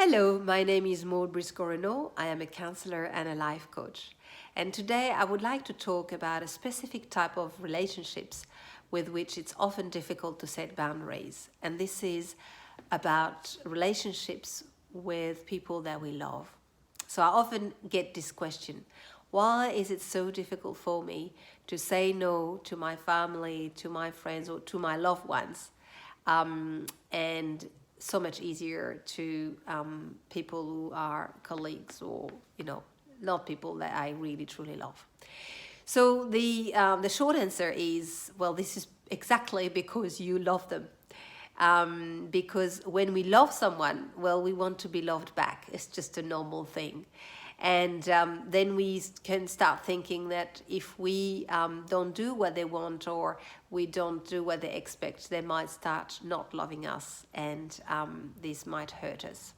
Hello, my name is Briscoe-Renaud. I am a counselor and a life coach. And today I would like to talk about a specific type of relationships with which it's often difficult to set boundaries. And this is about relationships with people that we love. So I often get this question: why is it so difficult for me to say no to my family, to my friends, or to my loved ones? And so much easier to people who are colleagues or, not people that I really truly love. So the short answer is, well, this is exactly because you love them. Because when we love someone, well, we want to be loved back. It's just a normal thing. And then we can start thinking that if we don't do what they want or we don't do what they expect, they might start not loving us, and this might hurt us.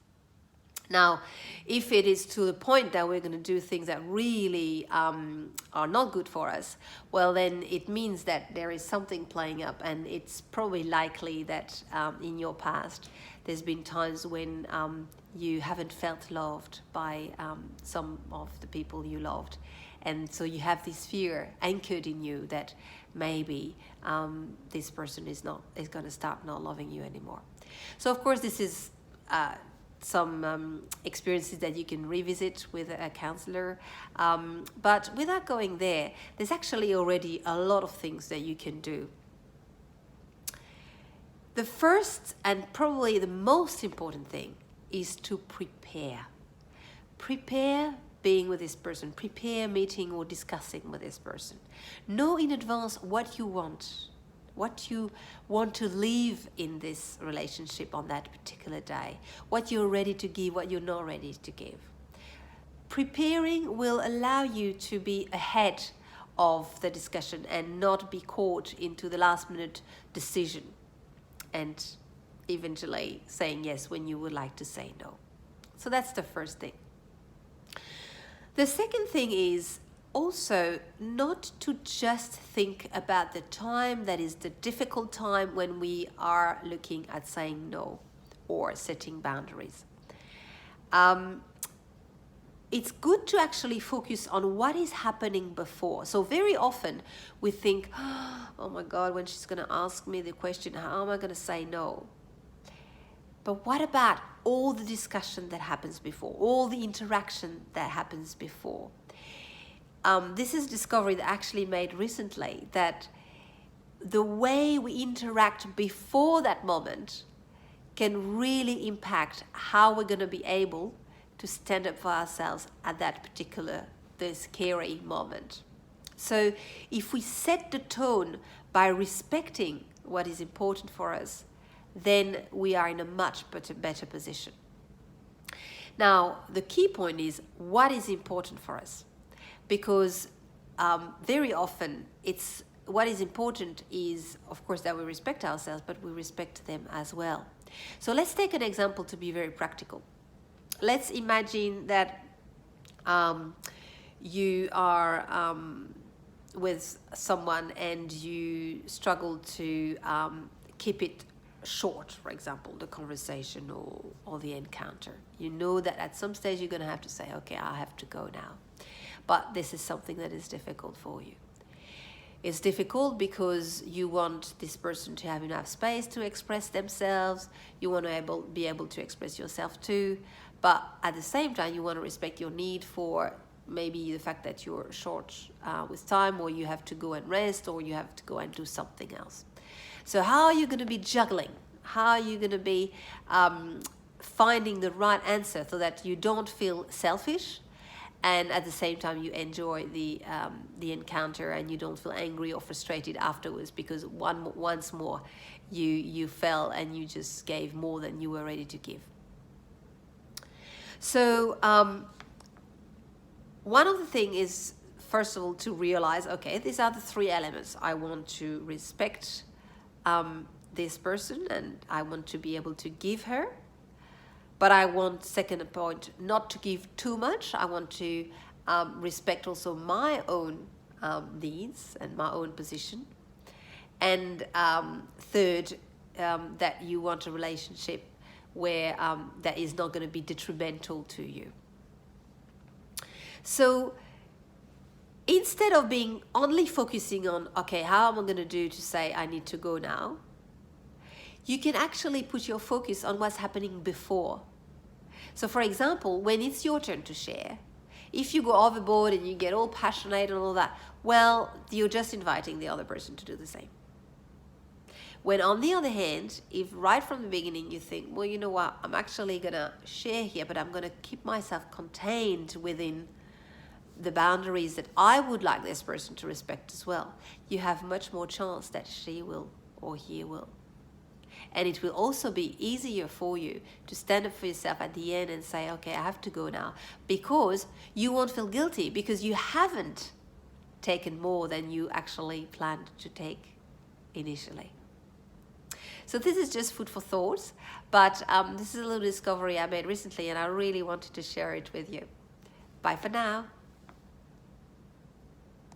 Now, if it is to the point that we're going to do things that really are not good for us, well, then it means that there is something playing up, and it's probably likely that in your past there's been times when you haven't felt loved by some of the people you loved, and so you have this fear anchored in you that maybe this person is going to start not loving you anymore. So of course this is some experiences that you can revisit with a counselor, but without going there, there's actually already a lot of things that you can do. The first and probably the most important thing is to prepare. Prepare being with this person, prepare meeting or discussing with this person. Know in advance what you want to leave in this relationship on that particular day, what you're ready to give, what you're not ready to give. Preparing will allow you to be ahead of the discussion and not be caught into the last minute decision and eventually saying yes when you would like to say no. So that's the first thing. The second thing is also not to just think about the time that is the difficult time when we are looking at saying no or setting boundaries. It's good to actually focus on what is happening before. So very often we think, oh my God, when she's going to ask me the question, how am I going to say no? But what about all the discussion that happens before, all the interaction that happens before? This is a discovery that I actually made recently, that the way we interact before that moment can really impact how we're going to be able to stand up for ourselves at that particular, the scary moment. So if we set the tone by respecting what is important for us, then we are in a much better position. Now, the key point is what is important for us. Because very often it's what is important is, of course, that we respect ourselves, but we respect them as well. So let's take an example to be very practical. Let's imagine that you are with someone and you struggle to keep it short, for example, the conversation or the encounter. You know that at some stage you're going to have to say, okay, I have to go now. But this is something that is difficult for you. It's difficult because you want this person to have enough space to express themselves. You want to be able to express yourself too. But at the same time, you want to respect your need for maybe the fact that you're short with time, or you have to go and rest, or you have to go and do something else. So how are you going to be juggling? How are you going to be finding the right answer so that you don't feel selfish, and at the same time you enjoy the encounter and you don't feel angry or frustrated afterwards because once more you fell and you just gave more than you were ready to give. So one of the things is, first of all, to realize, okay, these are the three elements. I want to respect this person and I want to be able to give her. But I want, second point, not to give too much. I want to respect also my own needs and my own position. And third, that you want a relationship where that is not going to be detrimental to you. So instead of being only focusing on, okay, how am I going to do to say I need to go now, you can actually put your focus on what's happening before. So for example, when it's your turn to share, if you go overboard and you get all passionate and all that, well, you're just inviting the other person to do the same. When on the other hand, if right from the beginning you think, well, you know what, I'm actually going to share here, but I'm going to keep myself contained within the boundaries that I would like this person to respect as well, you have much more chance that she will or he will. And it will also be easier for you to stand up for yourself at the end and say, okay, I have to go now, because you won't feel guilty because you haven't taken more than you actually planned to take initially. So this is just food for thought, but this is a little discovery I made recently and I really wanted to share it with you. Bye for now.